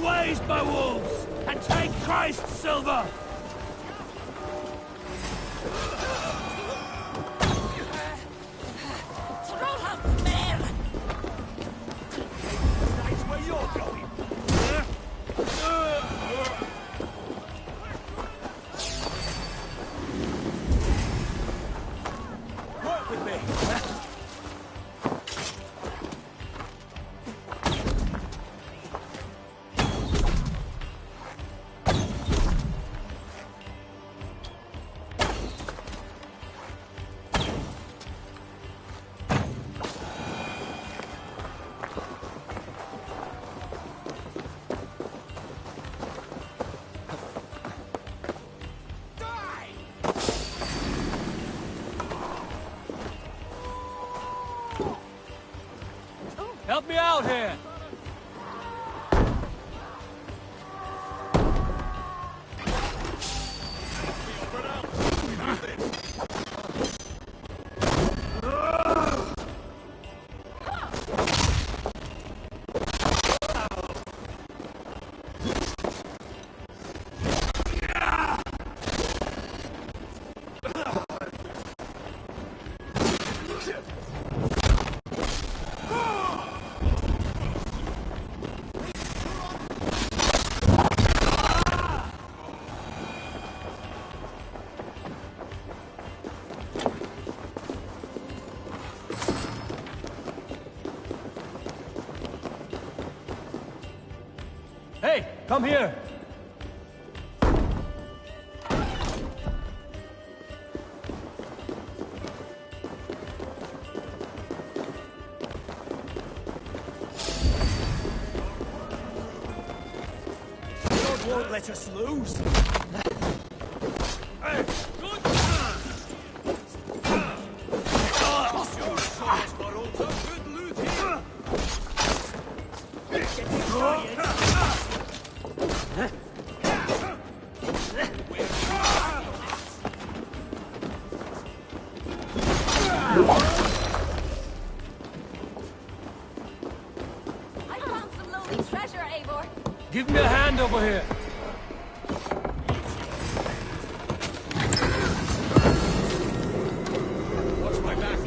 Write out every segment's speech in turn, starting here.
ways, my wolves, and take Christ's silver! Help me out here! Hey, come here! God won't let us lose! Hey, good! Good loot here! Getting tired! I found some lonely treasure, Eivor. Give me a hand over here! Watch my back!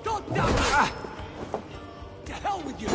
God damn it! To hell with you!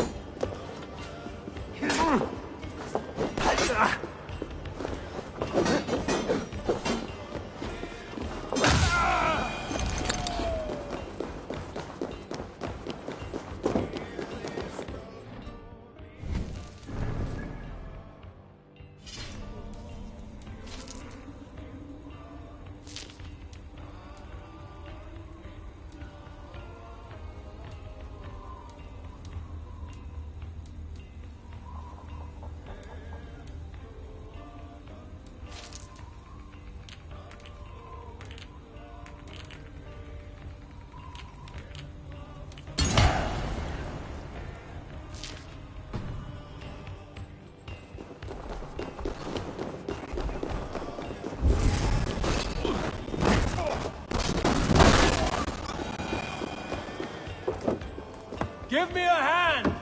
Give me a hand!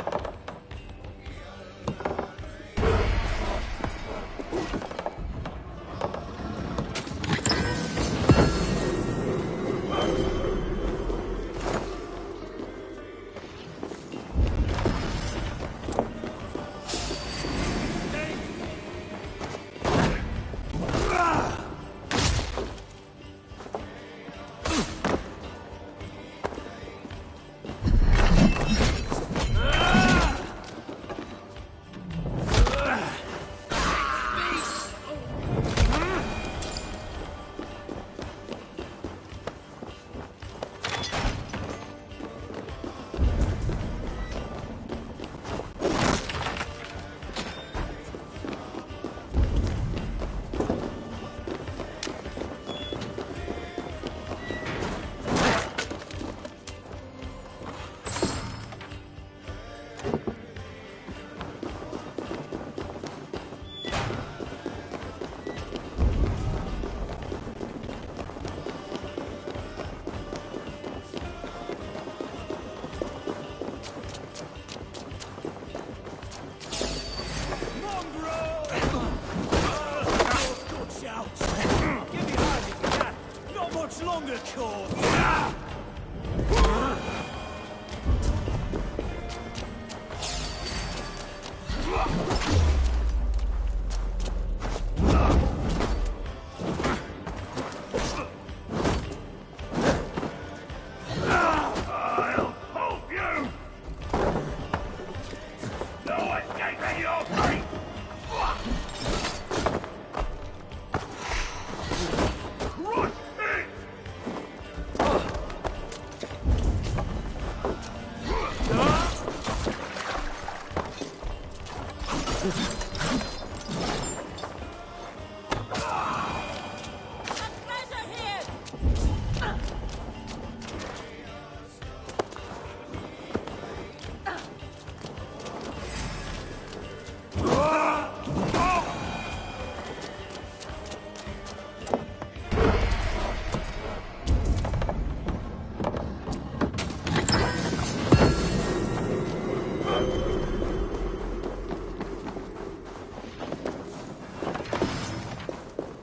much longer, Cord?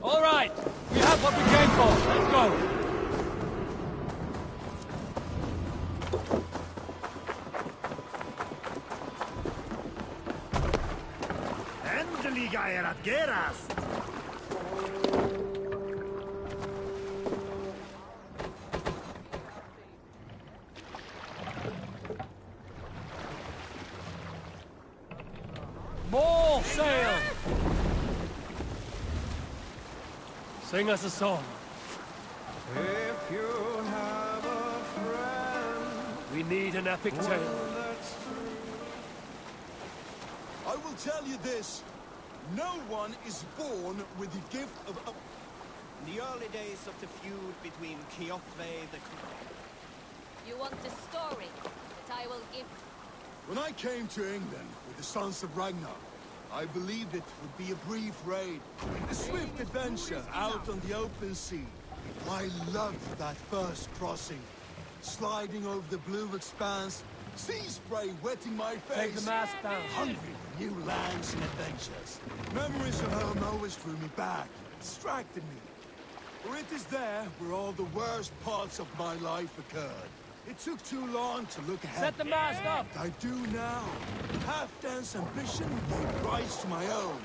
All right, we have what we came for. Let's go. Endelig er at gerast! More sail! Sing us a song. If you have a friend, We need an epic tale. that's true. I will tell you this. No one is born with the gift of... In the early days of the feud between Kjotve the... You want the story that I will give. When I came to England with the sons of Ragnar, I believed it would be a brief raid, a swift adventure out on the open sea. I loved that first crossing, sliding over the blue expanse, sea spray wetting my face. Take the mast down. Hungry for new lands and adventures. Memories of home always drew me back, distracted me. For it is there where all the worst parts of my life occurred. It took too long to look ahead. Set the mast up. I do now. Halfdan's ambition gave rise to my own.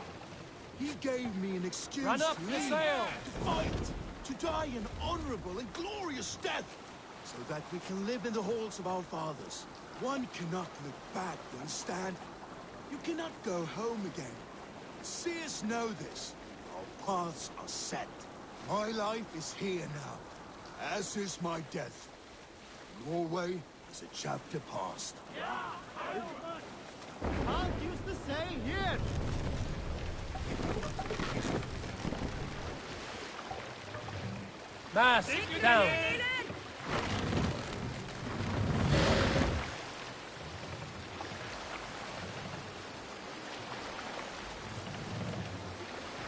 He gave me an excuse Run up to the leave, sail. to fight, to die an honorable and glorious death, so that we can live in the halls of our fathers. One cannot look back, you understand? You cannot go home again. See us know this. Our paths are set. My life is here now, as is my death. Norway is a chapter past. Can't use the say here! Mast down.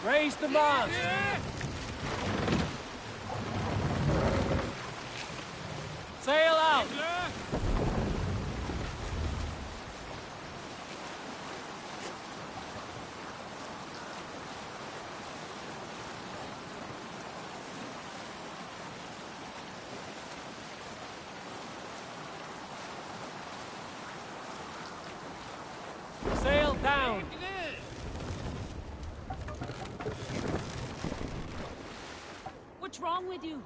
Raise the mast. Sail out. Sail down. What's wrong with you?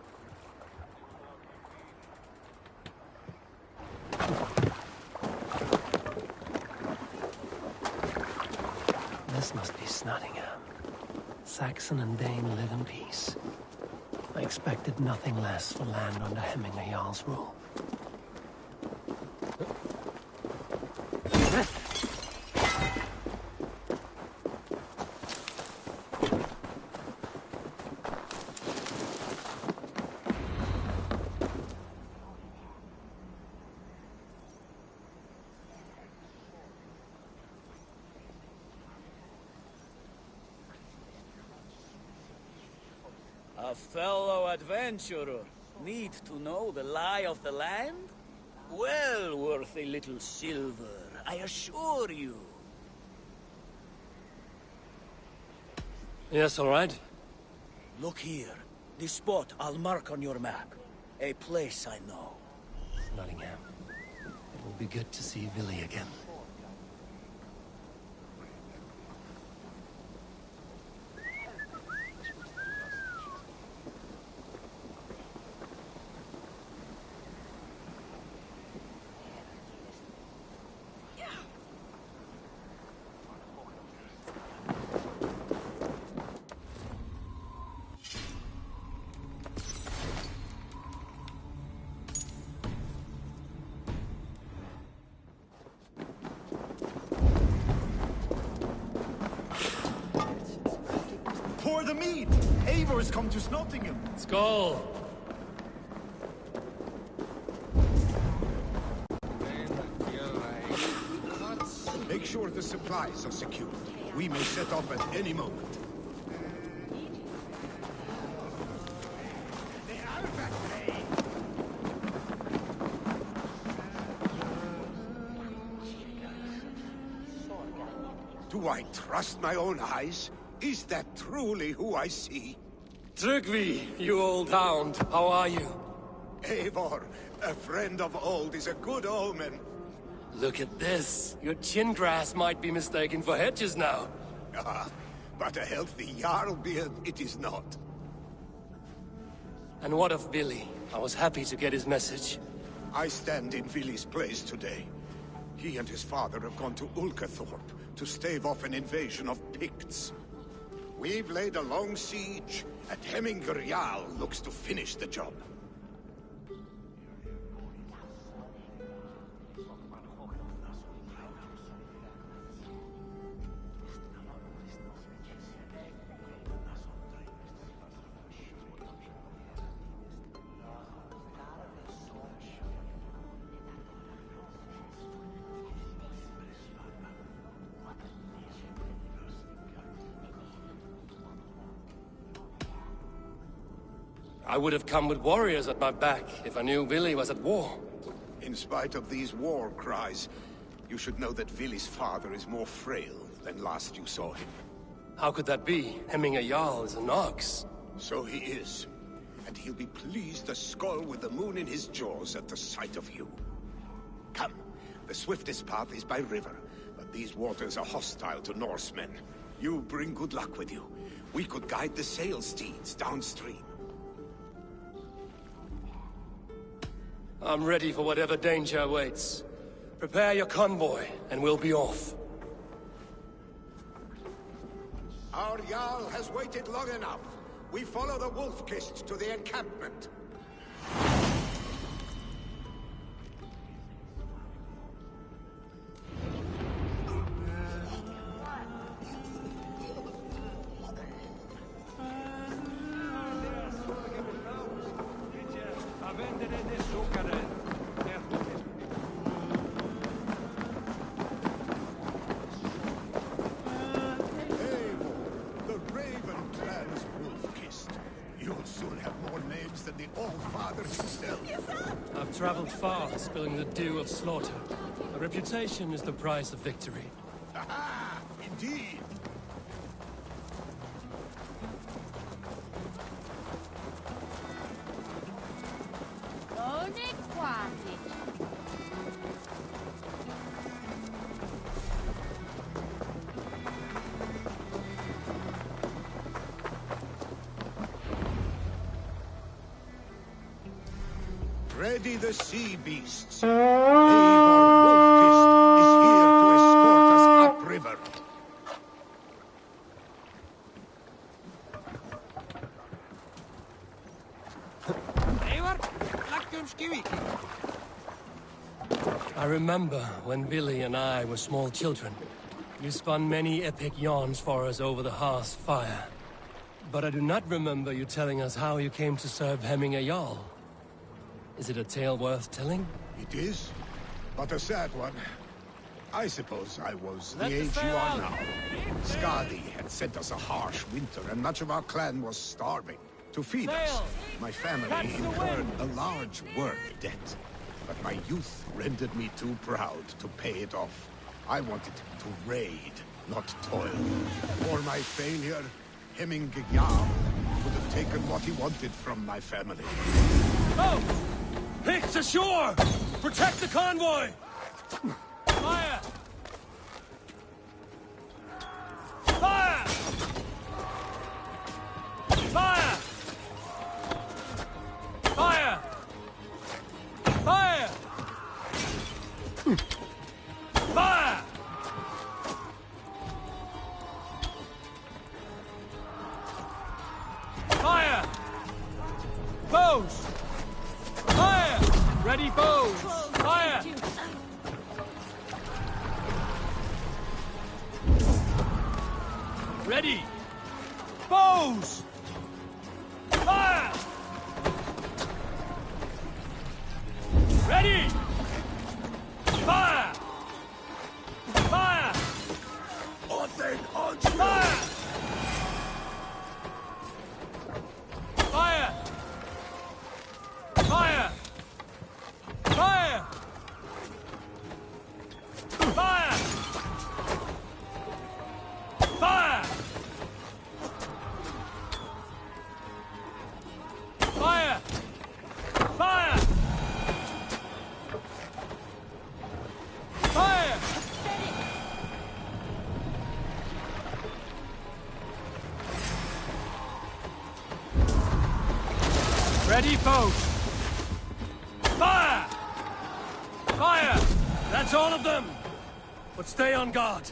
This must be Snottingham. Saxon and Dane live in peace. I expected nothing less for land under Hemminger Jarl's rule. A fellow adventurer need to know the lie of the land? Well worth a little silver, I assure you. Yes, all right. Look here. The spot I'll mark on your map. A place I know. Nottingham. It will be good to see Villy again. Pour the mead! Eivor has come to Nottingham. Skål! Make sure the supplies are secured. We may set off at any moment. Do I trust my own eyes? Is that truly who I see? Tryggvi, you old hound, how are you? Eivor, a friend of old is a good omen. Look at this. Your chin grass might be mistaken for hedges now. Ah, but a healthy Jarl beard it is not. And what of Villy? I was happy to get his message. I stand in Villy's place today. He and his father have gone to Ulkathorpe to stave off an invasion of Picts. We've laid a long siege, and Hemminger Jarl looks to finish the job. I would have come with warriors at my back if I knew Villy was at war. In spite of these war cries, you should know that Villy's father is more frail than last you saw him. How could that be? Hemminger Jarl is an ox. So he is. And he'll be pleased to skull with the moon in his jaws at the sight of you. Come, the swiftest path is by river, but these waters are hostile to Norsemen. You bring good luck with you. We could guide the sail steeds downstream. I'm ready for whatever danger awaits. Prepare your convoy, and we'll be off. Our Jarl has waited long enough. We follow the Wolf-Kist to the encampment. I've traveled far, spilling the dew of slaughter. A reputation is the price of victory. Aha! Indeed! Ready the sea beasts. Eivor Wolf-Kist is here to escort us upriver. I remember when Villy and I were small children. You spun many epic yarns for us over the hearth's fire. But I do not remember you telling us how you came to serve Hemminger Jarl. Is it a tale worth telling? It is, but a sad one. I suppose I was the age you are now. Skadi had sent us a harsh winter, and much of our clan was starving. To feed us, my family incurred a large work debt. But my youth rendered me too proud to pay it off. I wanted to raid, not toil. For my failure, Hemminger Jarl would have taken what he wanted from my family. Oh! Picts ashore! Protect the convoy! Fire! Fire! Fire! Fire! Fire! Fire! Fire! Bows! Fire! Ready bows! Fire! Ready! Bows! Fire! Ready! Fire! Fire! Orthen on you! Fire! Fire! Fire! Fire! Fire! Fire! Fire! Fire! Fire! Ready, folks! Fire! Fire! That's all of them! But stay on guard.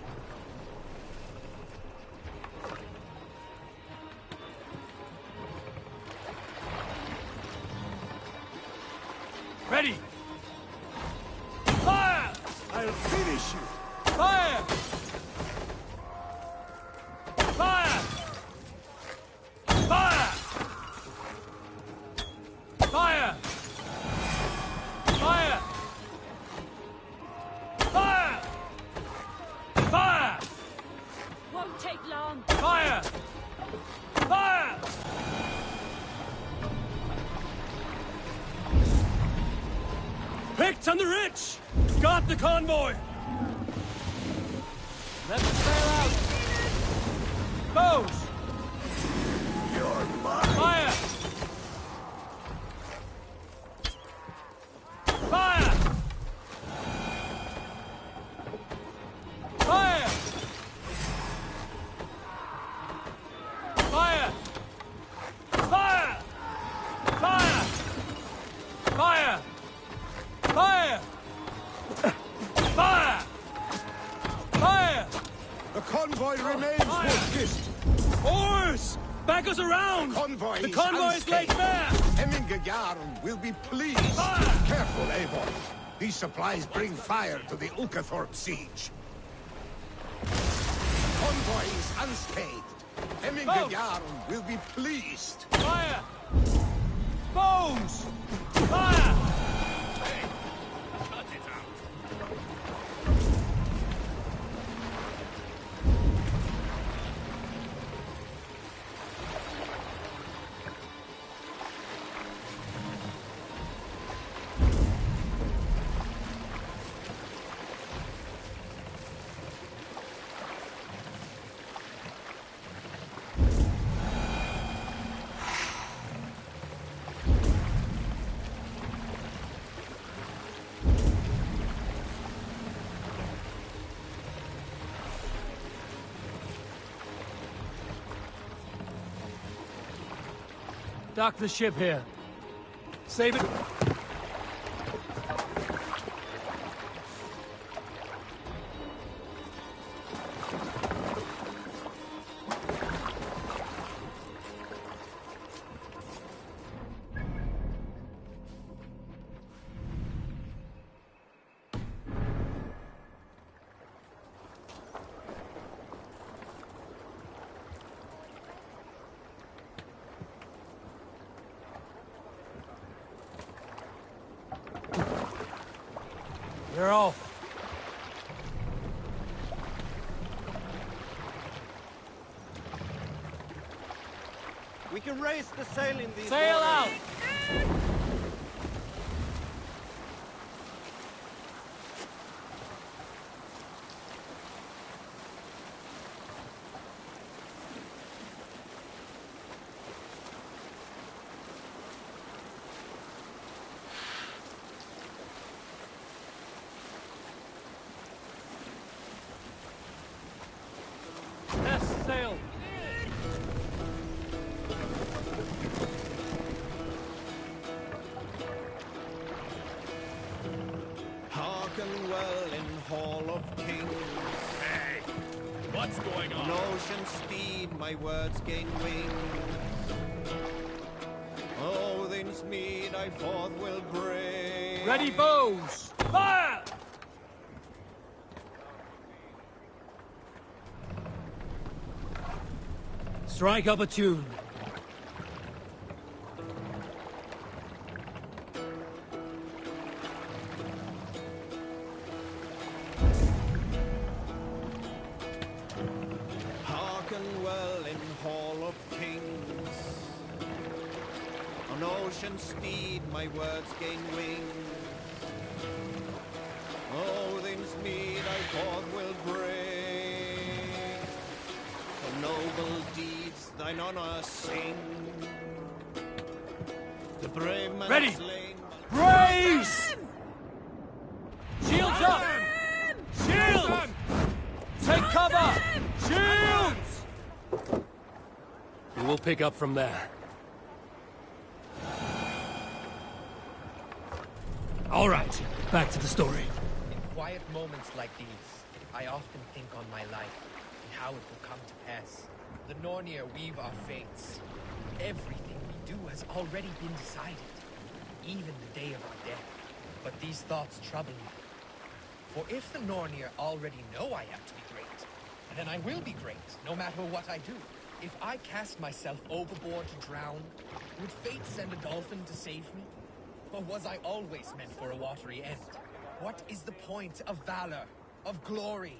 Ready! Fire! I'll finish you! Fire! Fire! Fire! Fire! Fire! Fire! Fire! Won't take long. Fire! Fire! Picked on the rich! Got the convoy! Let them sail out! Bows! You're mine! Fire! Fire! Fire! Fire! Fire! Fire! Fire! Fire! Fire! Fire! The convoy remains Fire! focused! Oars! Back us around! Convoy The convoy is laid unscathed. bare! Hemmingajarn will be pleased. Fire! Careful, Eivor. These supplies bring fire to the Ulkathorpe siege. Convoy is unscathed. Hemmingajarn will be pleased. Fire! Bows! Fire! Dock the ship here. Save it. You're off. We can raise the sail in these Sail waters. out! sail! Hearken well in Hall of Kings. Hey, what's going On on? ocean steed my words gain wing. Odin's mead I forth will bring. Ready bows! Fire! Strike up a tune. Hearken well in Hall of Kings. On ocean steed my words gain wing. Odin's mead I forth will bring. For noble deeds thine honor sing. The brave man Ready. slain. Raise! Shields up! Shields! Take cover! Shields! We will pick up from there. All right, back to the story. In quiet moments like these, I often think on my life and how it will come to pass. The Nornir weave our fates. Everything we do has already been decided, even the day of our death. But these thoughts trouble me. For if the Nornir already know I am to be great, then I will be great, no matter what I do. If I cast myself overboard to drown, would fate send a dolphin to save me? Or was I always meant for a watery end? What is the point of valor, of glory?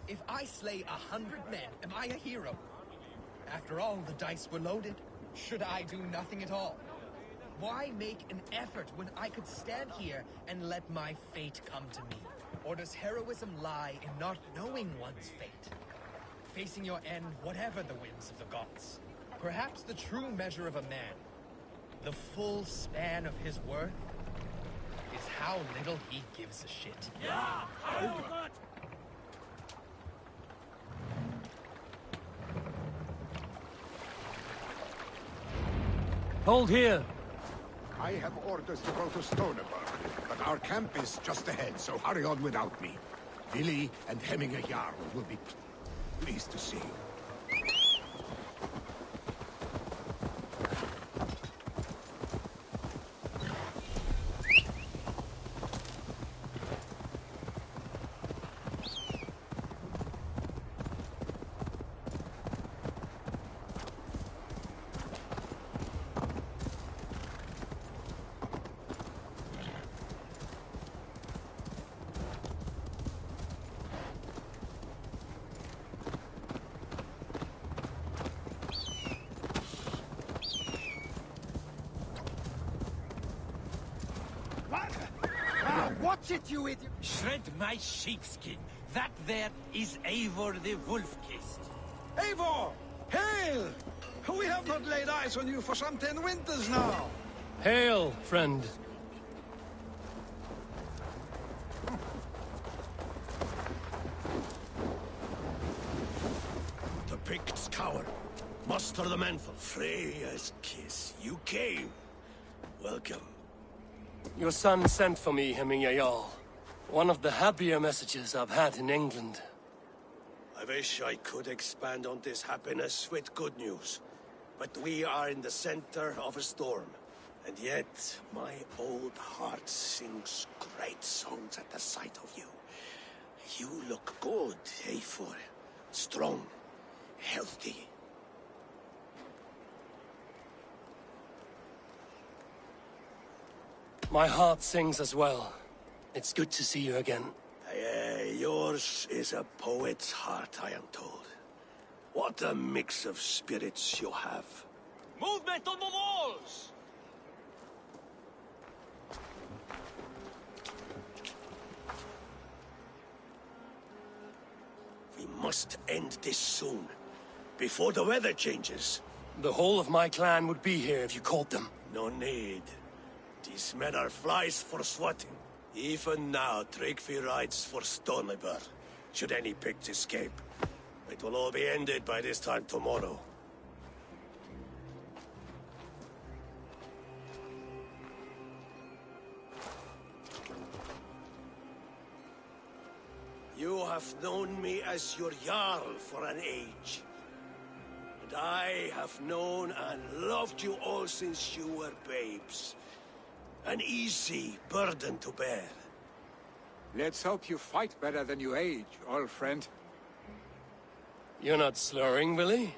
If I slay 100 men, am I a hero? After all, the dice were loaded. Should I do nothing at all? Why make an effort when I could stand here and let my fate come to me? Or does heroism lie in not knowing one's fate? Facing your end, whatever the winds of the gods. Perhaps the true measure of a man, the full span of his worth, is how little he gives a shit. Hold here! I have orders to go to Stoneberg, but our camp is just ahead, so hurry on without me. Vili and Hemminger Jarl will be pleased to see you. Watch it, you idiot! Shred my sheepskin. That there is Eivor the Wolf-Kissed. Eivor! Hail! We have not laid eyes on you for some 10 winters now. Hail, friend. The Picts cower. Muster the men for Freya's kiss. You came. Welcome. Your son sent for me, Hemminger Jarl. One of the happier messages I've had in England. I wish I could expand on this happiness with good news. But we are in the center of a storm. And yet, my old heart sings great songs at the sight of you. You look good, Eivor. Strong, healthy. My heart sings as well. It's good to see you again. Yours is a poet's heart, I am told. What a mix of spirits you have. Movement on the walls! We must end this soon, before the weather changes. The whole of my clan would be here if you called them. No need. These men are flies for swatting. Even now, Tryggvi rides for Stoneberg, should any Picts escape. It will all be ended by this time tomorrow. You have known me as your Jarl for an age. And I have known and loved you all since you were babes. An easy burden to bear. Let's hope you fight better than you age, old friend. You're not slurring, Willie?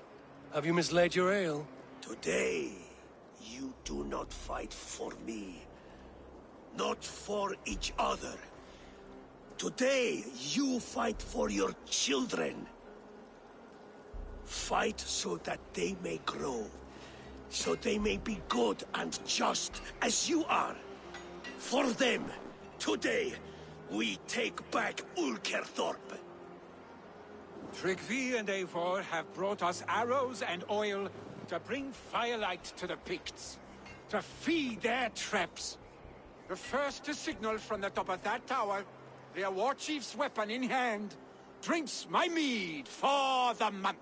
Have you mislaid your ale? Today, you do not fight for me. Not for each other. Today, you fight for your children. Fight so that they may grow. So they may be good and just as you are. For them, today, we take back Ulkerthorpe. Tryggvi and Eivor have brought us arrows and oil to bring firelight to the Picts, to feed their traps. The first to signal from the top of that tower, their war chief's weapon in hand, drinks my mead for the month.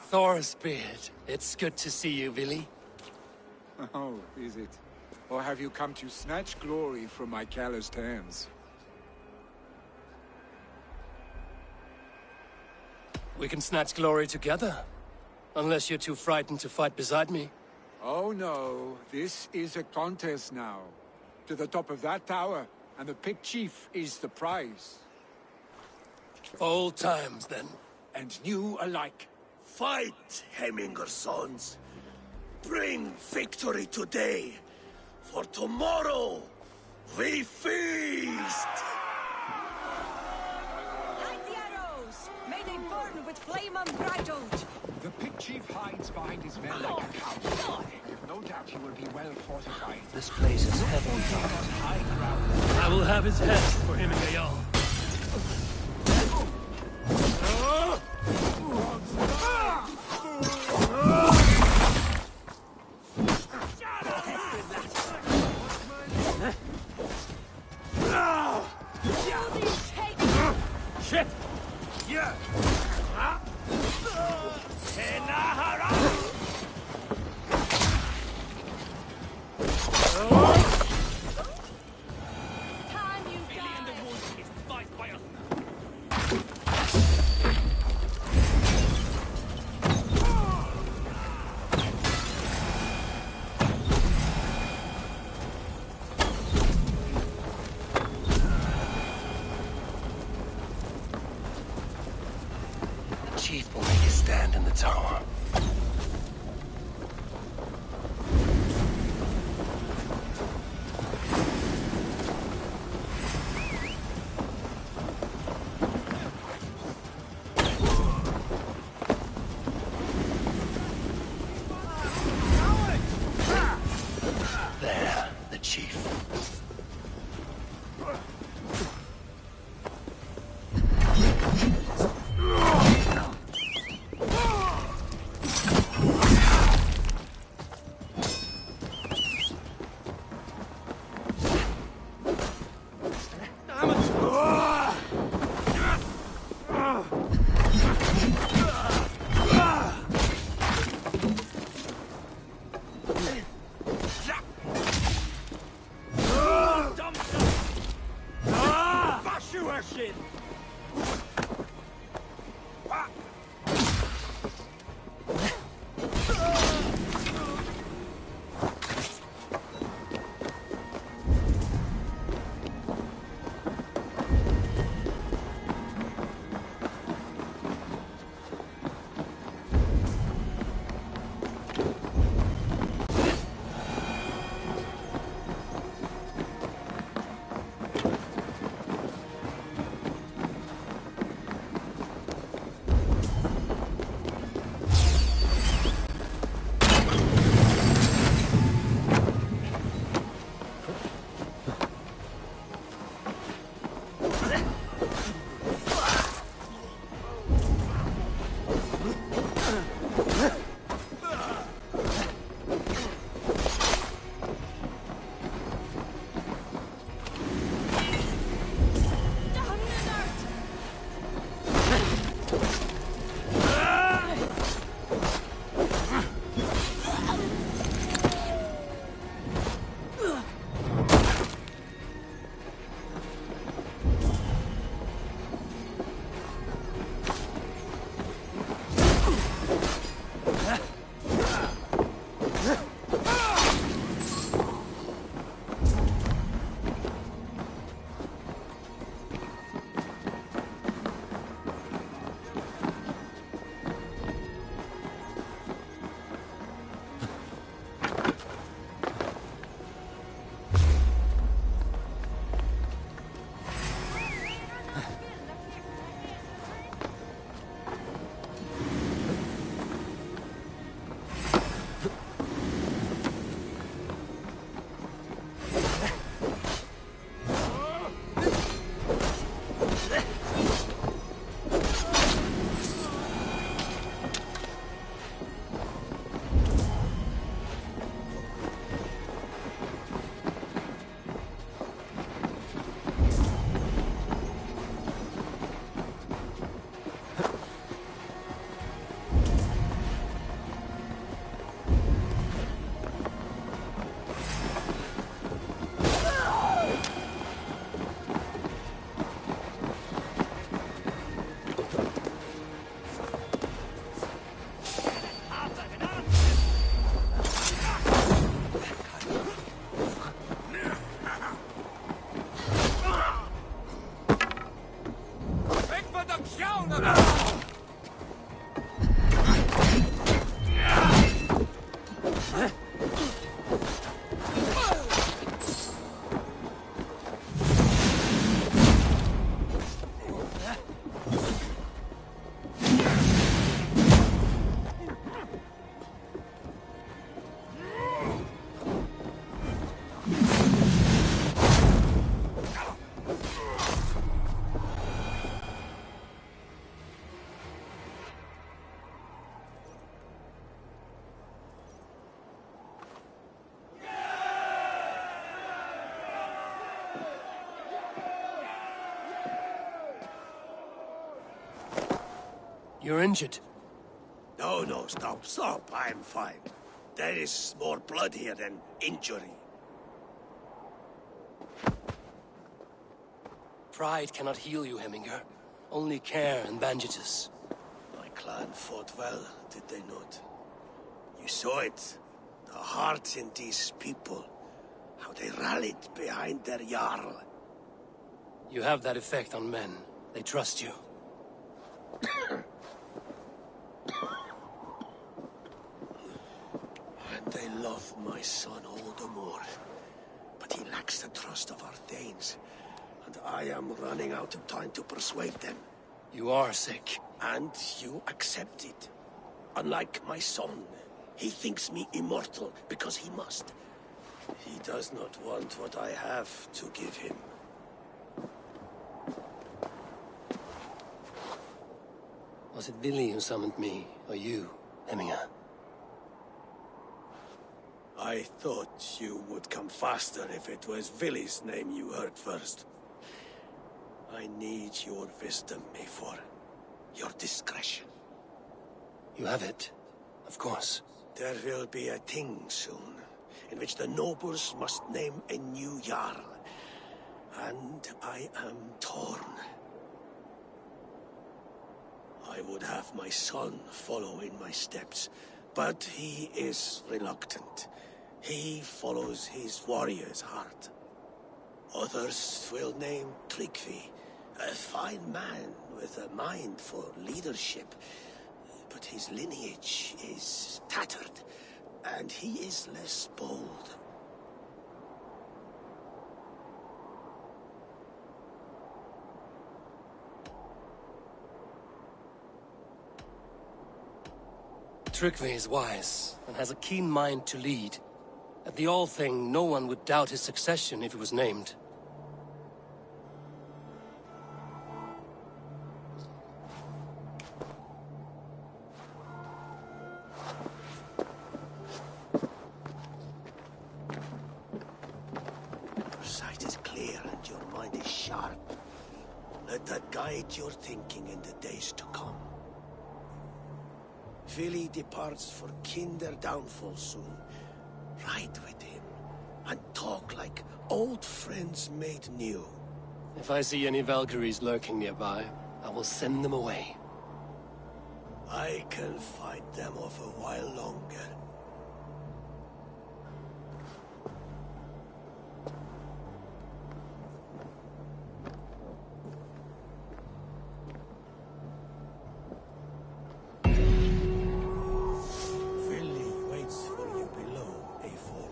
Thorsbeard, it's good to see you, Willie. Oh, is it? Or have you come to snatch glory from my calloused hands? We can snatch glory together. Unless you're too frightened to fight beside me. Oh no, this is a contest now. To the top of that tower, and the Pict Chief is the prize. Old times, then. And new alike. Fight, Hemminger sons. Bring victory today. For tomorrow, we feast! Light the arrows! May they burn with flame unbridled! The Pict Chief hides behind his men like a coward. I have no doubt he will be well fortified. This place is heavily guarded. High ground. I will have his head for him and Gayal. Shit! Yeah! Time you die! The chief will make his stand in the tower. There, the chief. You're injured. No, no, stop. I'm fine. There is more blood here than injury. Pride cannot heal you, Heminger. Only care and bandages. My clan fought well, did they not? You saw it. The heart in these people. How they rallied behind their Jarl. You have that effect on men. They trust you. And they love my son all the more. But he lacks the trust of our Thanes. And I am running out of time to persuade them. You are sick. And you accept it. Unlike my son, he thinks me immortal because he must. He does not want what I have to give him. Was it Vili who summoned me, or you, Heminger? I thought you would come faster if it was Vili's name you heard first. I need your wisdom, Mayfor. Your discretion. You have it, of course. There will be a thing soon, in which the nobles must name a new Jarl. And I am torn. I would have my son follow in my steps, but he is reluctant. He follows his warrior's heart. Others will name Tryggvi, a fine man with a mind for leadership. But his lineage is tattered, and he is less bold. Tryggvi is wise, and has a keen mind to lead. At the All-Thing, no one would doubt his succession if he was named. Your sight is clear and your mind is sharp. Let that guide your thinking in the days to come. Vili departs for Kinder downfall soon. Ride with him, and talk like old friends made new. If I see any Valkyries lurking nearby, I will send them away. I can fight them off a while longer. Vili waits for you below, A4.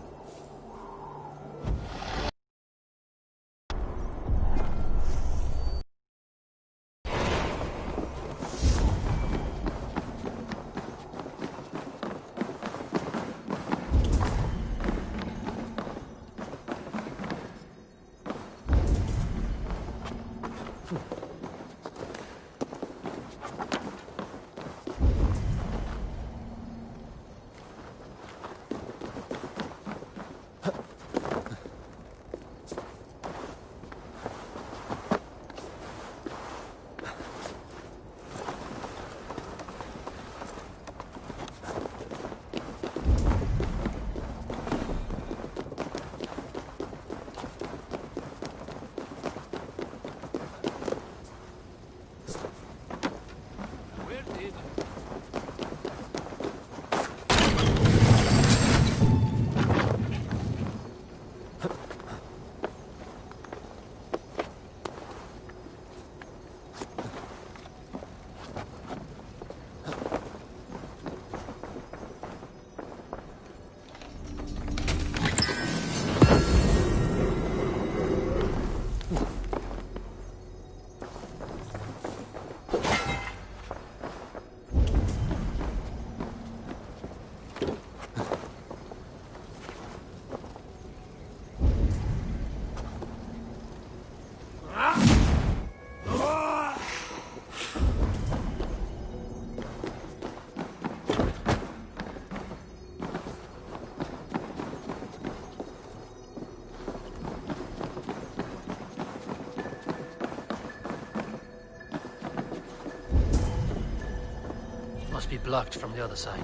blocked from the other side.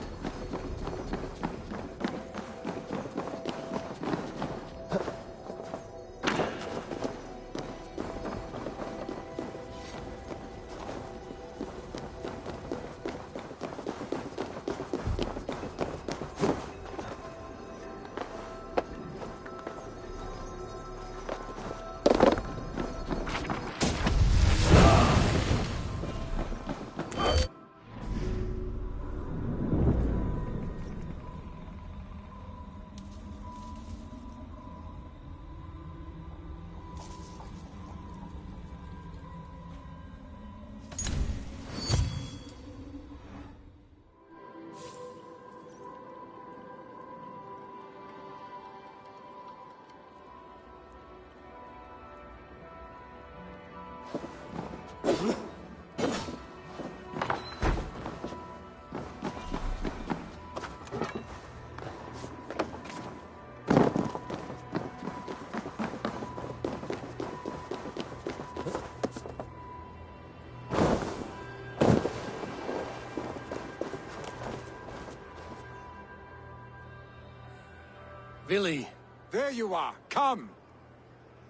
Billy. There you are. Come.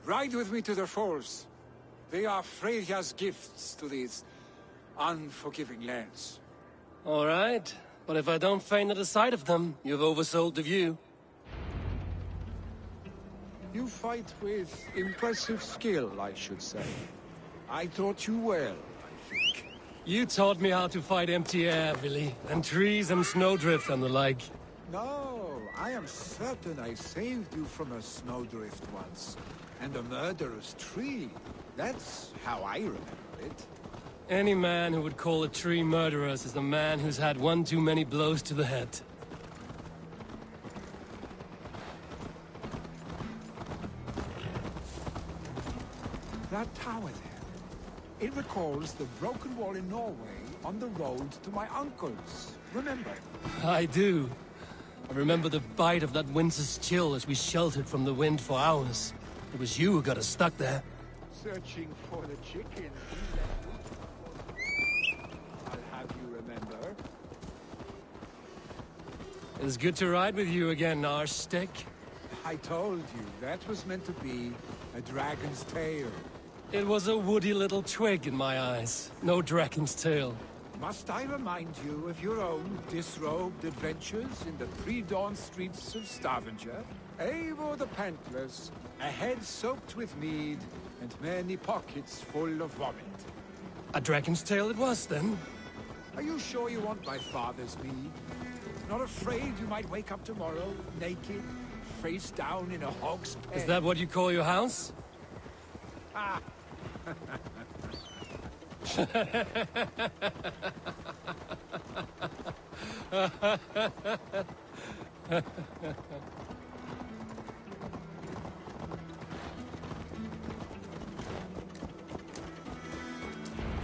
Ride with me to the falls. They are Freya's gifts to these unforgiving lands. All right. But if I don't faint at the sight of them, you've oversold the view. You fight with impressive skill, I should say. I taught you well, I think. You taught me how to fight empty air, Billy, and trees and snowdrift and the like. No, I am certain I saved you from a snowdrift once. And a murderous tree. That's how I remember it. Any man who would call a tree murderous is a man who's had one too many blows to the head. That tower there, it recalls the broken wall in Norway on the road to my uncle's. Remember? I do. I remember the bite of that winter's chill as we sheltered from the wind for hours. It was you who got us stuck there. Searching for the chicken. I'll have you remember. It's good to ride with you again, Arstick. I told you, that was meant to be a dragon's tail. It was a woody little twig in my eyes. No dragon's tail. Must I remind you of your own disrobed adventures in the pre-dawn streets of Stavanger? Eivor the Pantless, a head soaked with mead, and many pockets full of vomit. A dragon's tail it was, then? Are you sure you want my father's mead? Not afraid you might wake up tomorrow, naked, face down in a hog's pen? Is that what you call your house? Ah!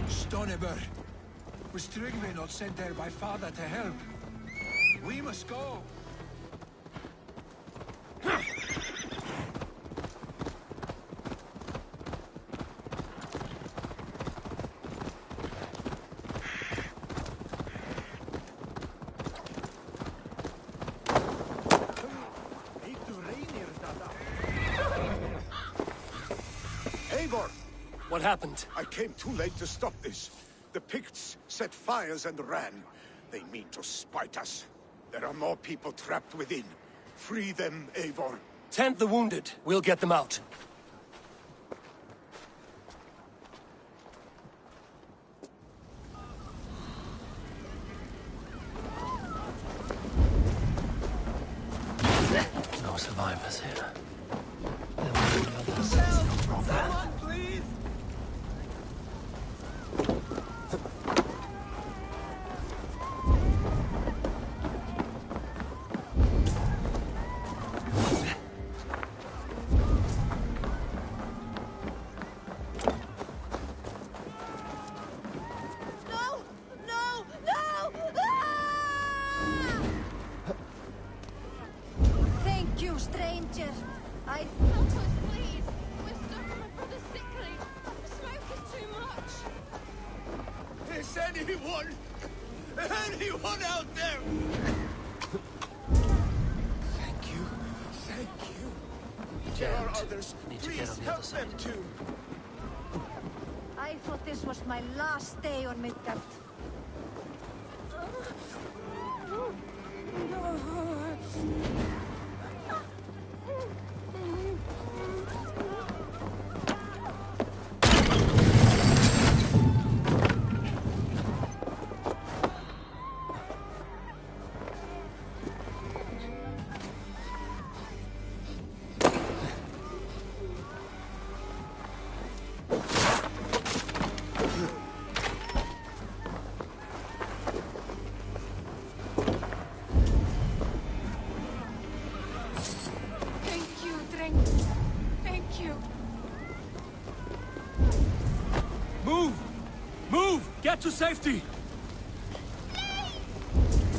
Stoneber, was Tryggve not sent there by father to help? We must go. Eivor! What happened? I came too late to stop this. The Picts set fires and ran. They mean to spite us. There are more people trapped within. Free them, Eivor. Tend the wounded. We'll get them out. No survivors here. There will be others. From there. Thank you, stranger. I... Help us, please. We're stuck and my brother's sickly. The smoke is too much. Is anyone Anyone out there? Thank you. Thank you. There are others. Please help them too. I thought this was my last day on Midgard. Thank you. Move! Move! Get to safety!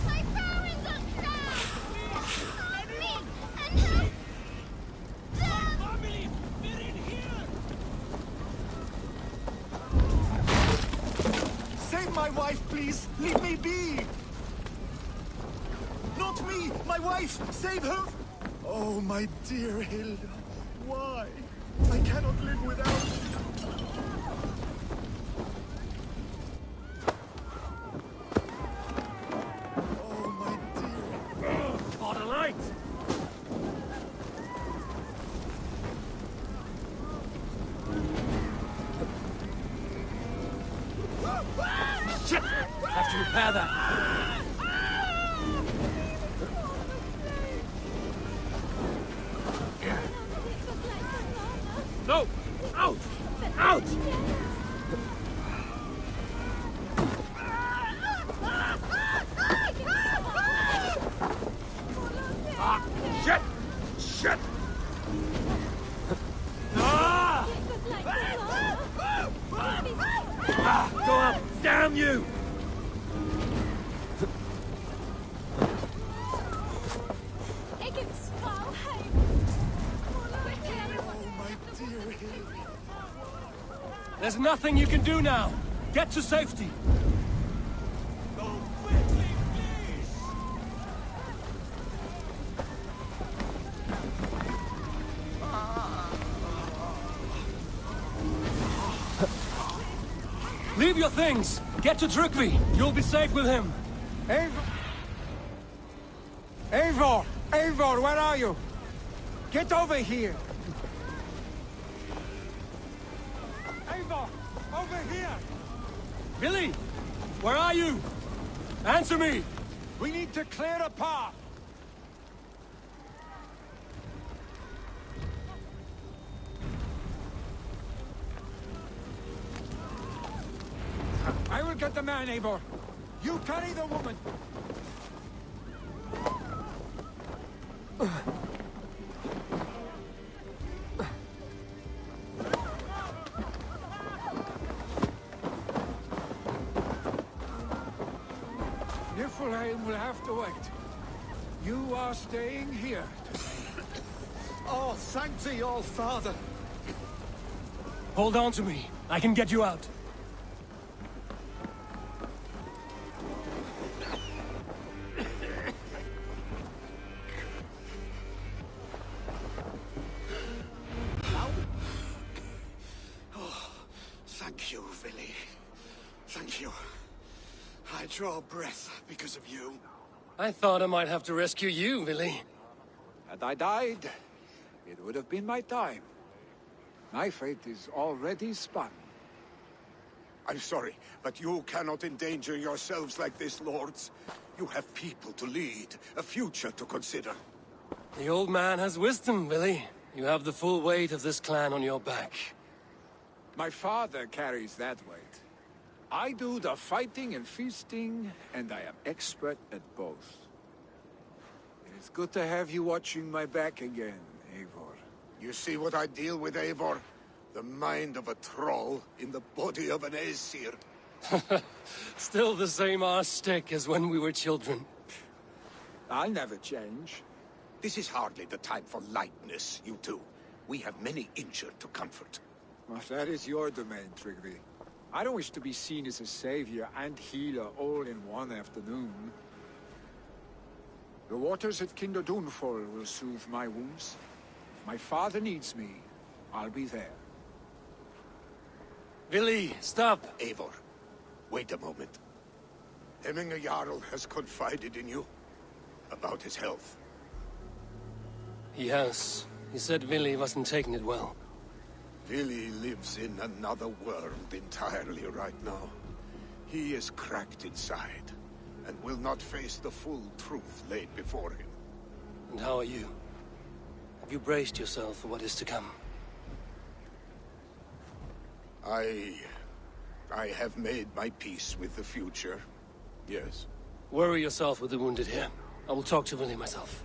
My parents are trapped! Help me! And help them! Family, we're in here! Save my wife, please! Leave me be! Not me! My wife! Save her! Oh, my dear Hilda. Why? I cannot live without you. Oh, my dear. For the light! Shit! Have to repair that. No! Out! Out! Ah! Shit! Shit! Ah! Ah! Go up! Damn you! There's nothing you can do now. Get to safety. Go quickly, please! Leave your things. Get to Trygvi. You'll be safe with him. Eivor! Eivor, where are you? Get over here! Eivor! Over here! Billy! Where are you? Answer me! We need to clear a path! I will get the man, Eivor. You carry the woman. Niflheim will have to wait. You are staying here today. Oh, thank thee, all father. Hold on to me. I can get you out. Thank you, Villy. Thank you. I draw breath because of you. I thought I might have to rescue you, Billy. Had I died, it would have been my time. My fate is already spun. I'm sorry, but you cannot endanger yourselves like this, lords. You have people to lead, a future to consider. The old man has wisdom, Billy. You have the full weight of this clan on your back. My father carries that weight. I do the fighting and feasting, and I am expert at both. It is good to have you watching my back again, Eivor. You see what I deal with, Eivor? The mind of a troll in the body of an Aesir. Still the same arse stick as when we were children. I'll never change. This is hardly the time for lightness, you two. We have many injured to comfort. Well, that is your domain, Trygvi. I don't wish to be seen as a savior and healer all in one afternoon. The waters at Kinder Dunfall will soothe my wounds. If my father needs me, I'll be there. Vili, stop! Eivor, wait a moment. Hemminger Jarl has confided in you about his health. He has. He said Vili wasn't taking it well. Vili lives in another world entirely right now. He is cracked inside, and will not face the full truth laid before him. And how are you? Have you braced yourself for what is to come? I have made my peace with the future. Yes. Worry yourself with the wounded here. I will talk to Vili myself.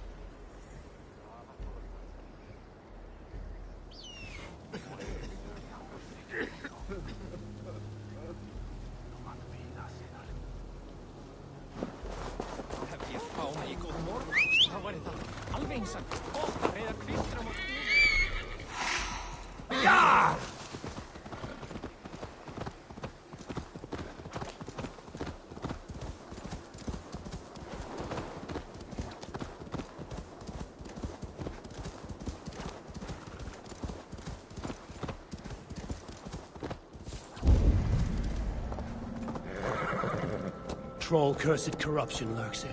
Troll-cursed corruption lurks here.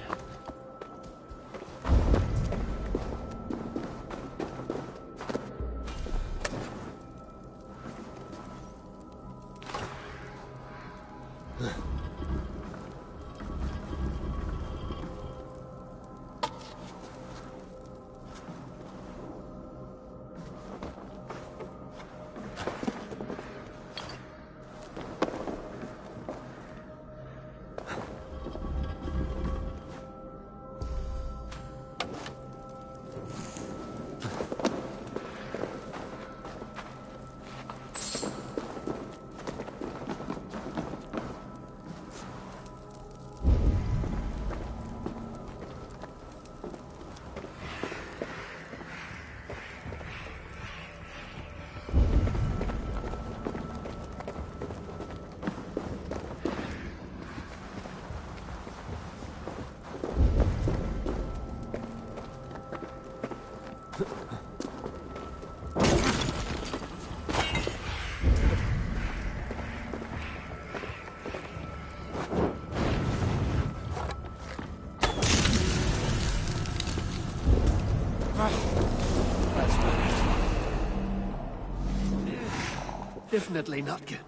Definitely not good.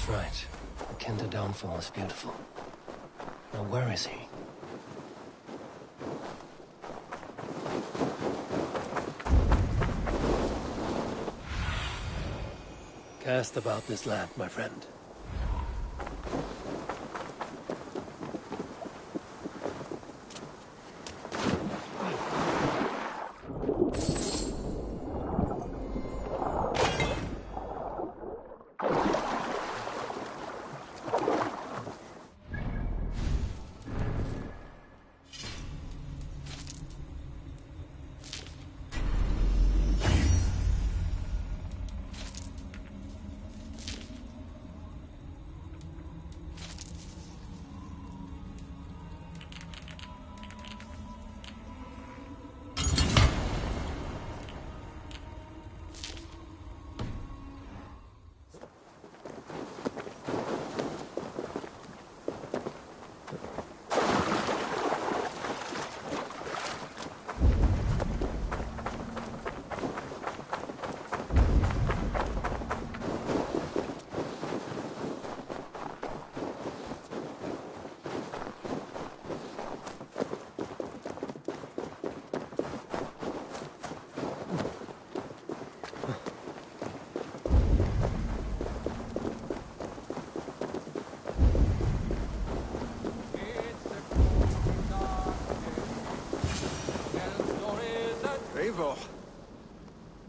was right. The Kinder downfall was beautiful. Now where is he? Cast about this land, my friend. Eivor,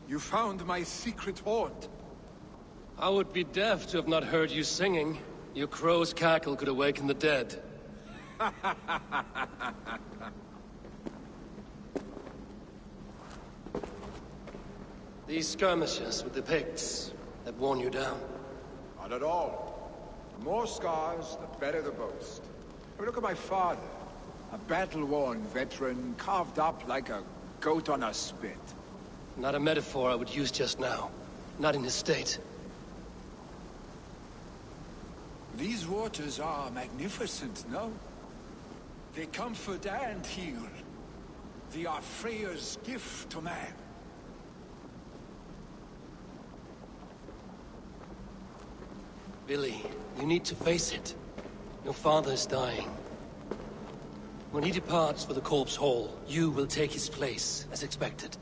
you found my secret haunt. I would be deaf to have not heard you singing. Your crow's cackle could awaken the dead. These skirmishes with the Picts that worn you down? Not at all. The more scars, the better the boast. Look at my father. A battle-worn veteran, carved up like a goat on a spit. Not a metaphor I would use just now. Not in his state. These waters are magnificent, no? They comfort and heal. They are Freya's gift to man. Billy, you need to face it. Your father's dying. When he departs for the Corpse Hall, you will take his place, as expected.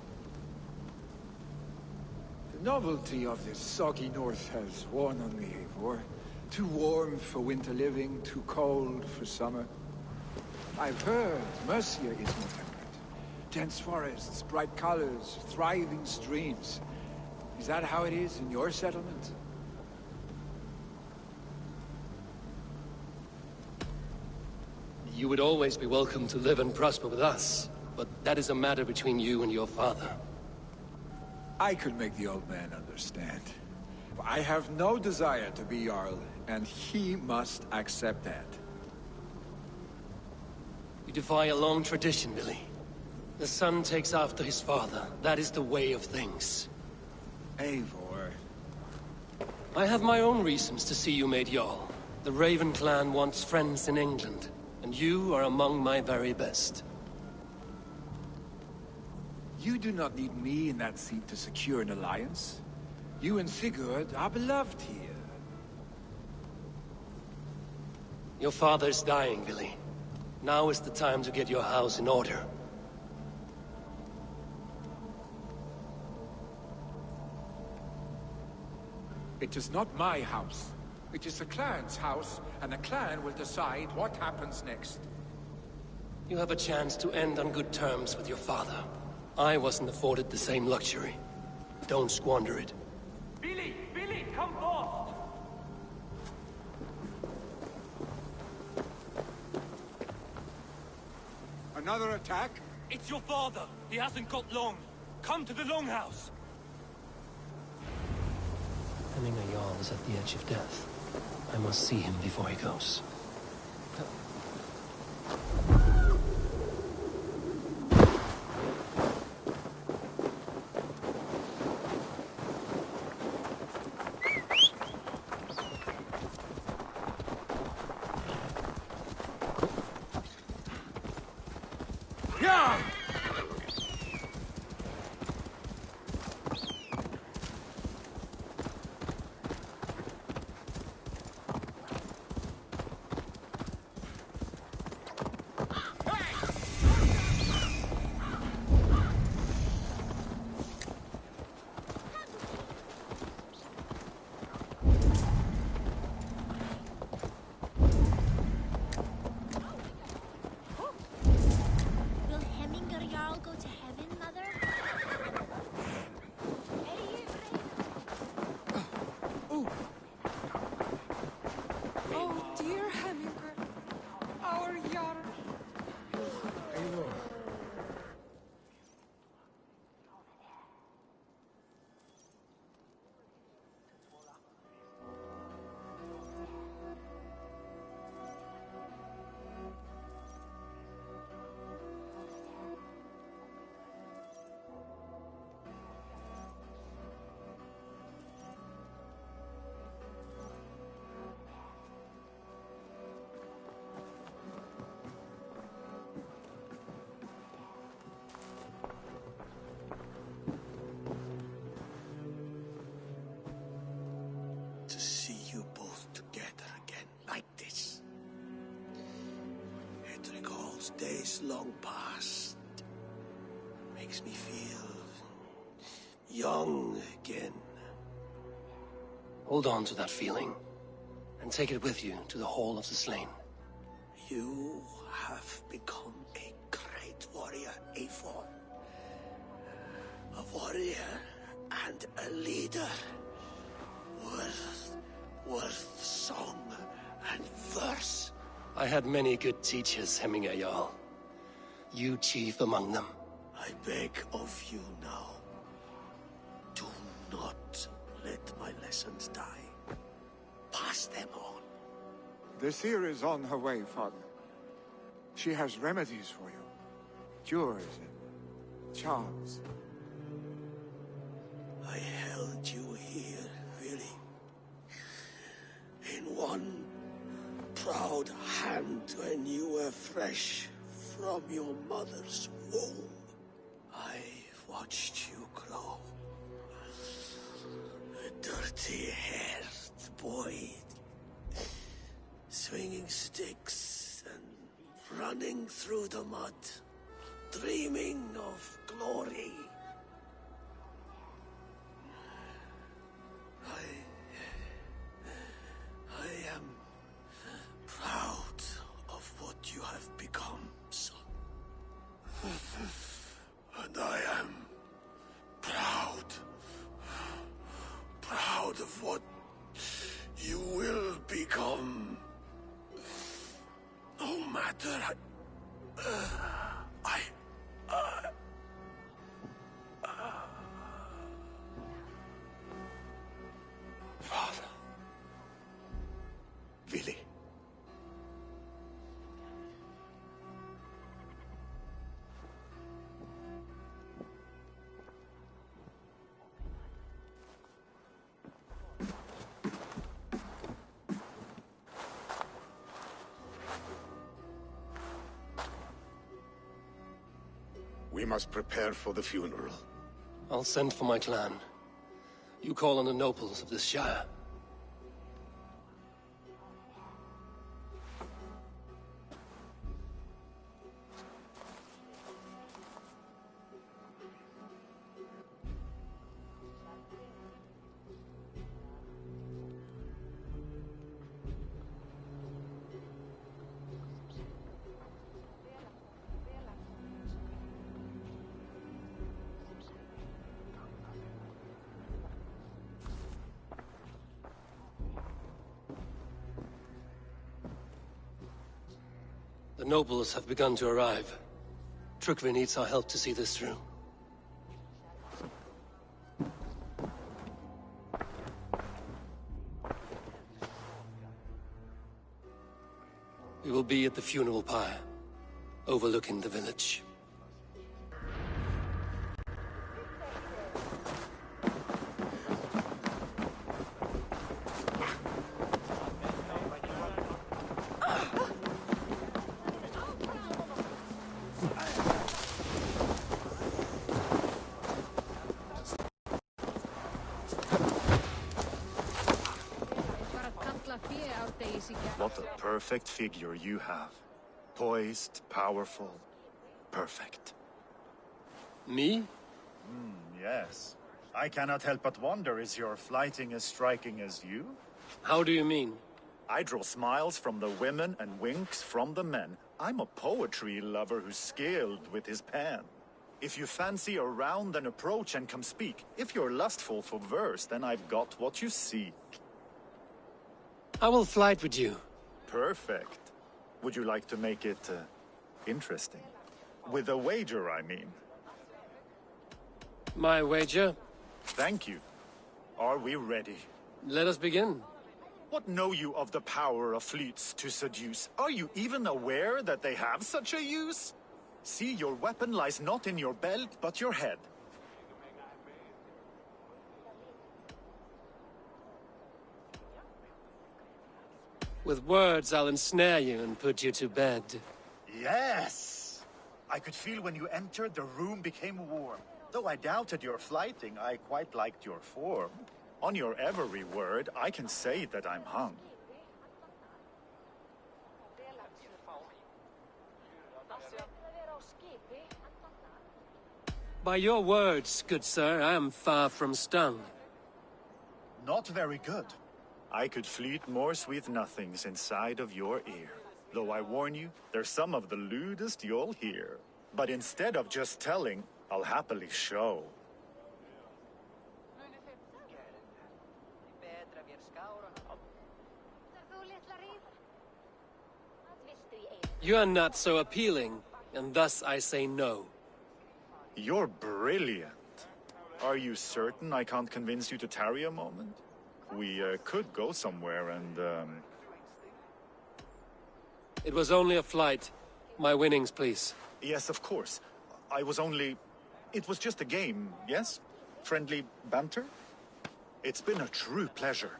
The novelty of this soggy north has worn on me, Eivor. Too warm for winter living, too cold for summer. I've heard Mercia is more temperate. Dense forests, bright colors, thriving streams. Is that how it is in your settlement? You would always be welcome to live and prosper with us, but that is a matter between you and your father. I could make the old man understand. I have no desire to be Jarl, and he must accept that. You defy a long tradition, Billy. The son takes after his father. That is the way of things. Eivor. I have my own reasons to see you made Jarl. The Raven clan wants friends in England, and you are among my very best. You do not need me in that seat to secure an alliance. You and Sigurd are beloved here. Your father's dying, Billy. Now is the time to get your house in order. It is not my house. It is the clan's house, and the clan will decide what happens next. You have a chance to end on good terms with your father. I wasn't afforded the same luxury. Don't squander it. Billy! Billy, come forth! Another attack? It's your father! He hasn't got long! Come to the Longhouse! Having a Jarl is at the edge of death. I must see him before he goes. days long past. Makes me feel young again. Hold on to that feeling, and take it with you to the Hall of the Slain. You have become a great warrior, Eivor. A warrior and a leader. Worth song and verse. I had many good teachers, Hemminger Jarl. You chief among them. I beg of you now, do not let my lessons die. Pass them on. The seer is on her way, Father. She has remedies for you. Cures and charms. I held you here, really. In one proud hand when you were fresh from your mother's womb. I've watched you grow. A dirty-haired boy, swinging sticks and running through the mud, dreaming of glory. I am proud of what you have become, son. And I am proud of what you will become. No matter Father. Vili. We must prepare for the funeral. I'll send for my clan. You call on the nobles of this shire. The nobles have begun to arrive. Trukvi needs our help to see this through. We will be at the funeral pyre, overlooking the village. What a perfect figure you have. Poised, powerful, perfect. Me? Yes. I cannot help but wonder, is your flighting as striking as you? How do you mean? I draw smiles from the women and winks from the men. I'm a poetry lover who's skilled with his pen. If you fancy a round, then approach and come speak. If you're lustful for verse, then I've got what you seek. I will flight with you. Perfect. Would you like to make it interesting? With a wager, I mean. My wager? Thank you. Are we ready? Let us begin. What know you of the power of fleets to seduce? Are you even aware that they have such a use? See, your weapon lies not in your belt, but your head. With words, I'll ensnare you and put you to bed. Yes! I could feel when you entered, the room became warm. Though I doubted your flighting, I quite liked your form. On your every word, I can say that I'm hung. By your words, good sir, I am far from stung. Not very good. I could fleet more sweet nothings inside of your ear. Though I warn you, they're some of the lewdest you'll hear. But instead of just telling, I'll happily show. You are not so appealing, and thus I say no. You're brilliant. Are you certain I can't convince you to tarry a moment? We could go somewhere and, It was only a flight. My winnings, please. Yes, of course. It was just a game, yes? Friendly banter? It's been a true pleasure.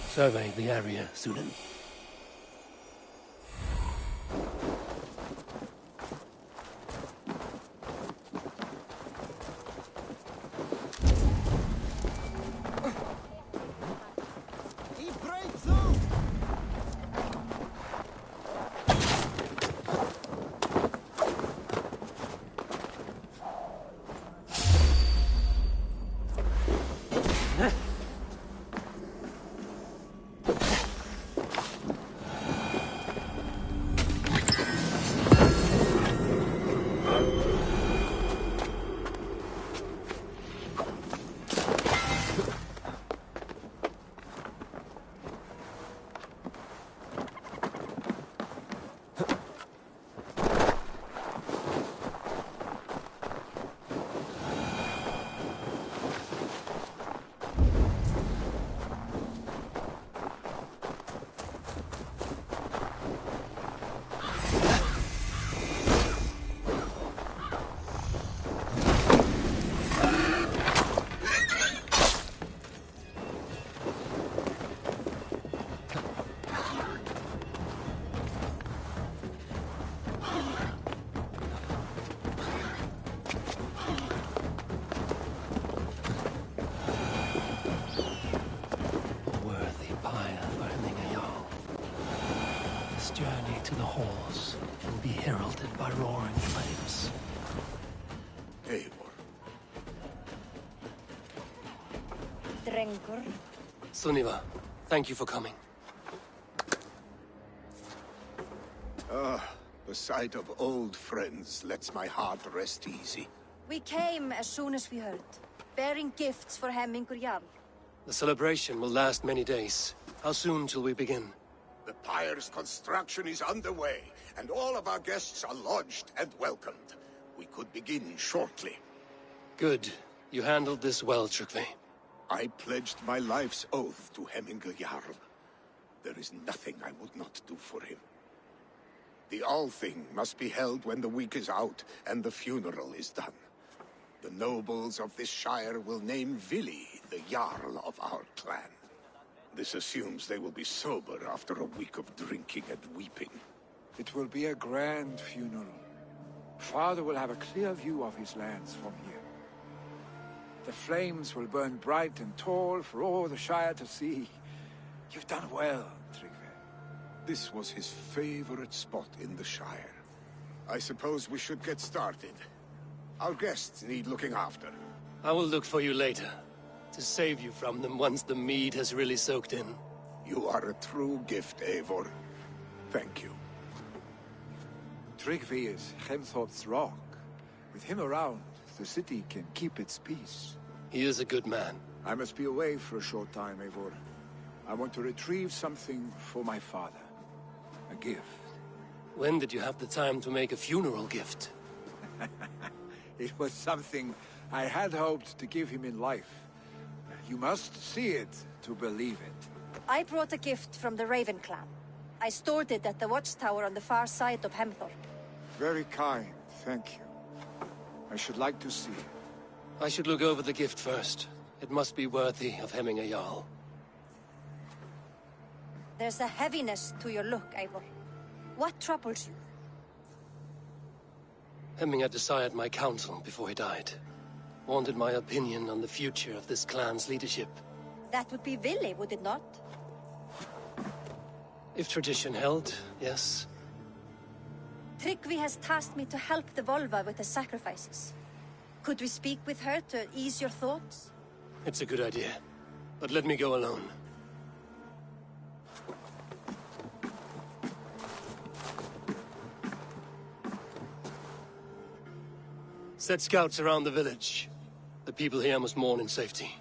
Survey the area, Sunan. Journey to the halls will be heralded by roaring flames. Eivor. Drengur. Sunniva, thank you for coming. The sight of old friends lets my heart rest easy. We came as soon as we heard, bearing gifts for Hemmingur Jarl. The celebration will last many days. How soon shall we begin? The pyre's construction is underway, and all of our guests are lodged and welcomed. We could begin shortly. Good. You handled this well, Tryggvi. I pledged my life's oath to Hemmingur Jarl. There is nothing I would not do for him. The Althing must be held when the week is out and the funeral is done. The nobles of this shire will name Vili the Jarl of our clan. This assumes they will be sober after a week of drinking and weeping. It will be a grand funeral. Father will have a clear view of his lands from here. The flames will burn bright and tall for all the Shire to see. You've done well, Tryggvi. This was his favorite spot in the Shire. I suppose we should get started. Our guests need looking after. I will look for you later, to save you from them once the mead has really soaked in. You are a true gift, Eivor. Thank you. Tryggvi is Hemthorp's rock. With him around, the city can keep its peace. He is a good man. I must be away for a short time, Eivor. I want to retrieve something for my father. A gift. When did you have the time to make a funeral gift? It was something I had hoped to give him in life. You must see it to believe it. I brought a gift from the Raven clan. I stored it at the watchtower on the far side of Hemthorp. Very kind, thank you. I should like to see it. I should look over the gift first. It must be worthy of Hemmingur Jarl. There's a heaviness to your look, Eivor. What troubles you? Hemming had desired my counsel before he died. Wanted my opinion on the future of this clan's leadership. That would be Vili, would it not? If tradition held, yes. Tryggvi has tasked me to help the Volva with the sacrifices. Could we speak with her to ease your thoughts? It's a good idea. But let me go alone. Set scouts around the village. The people here must mourn in safety.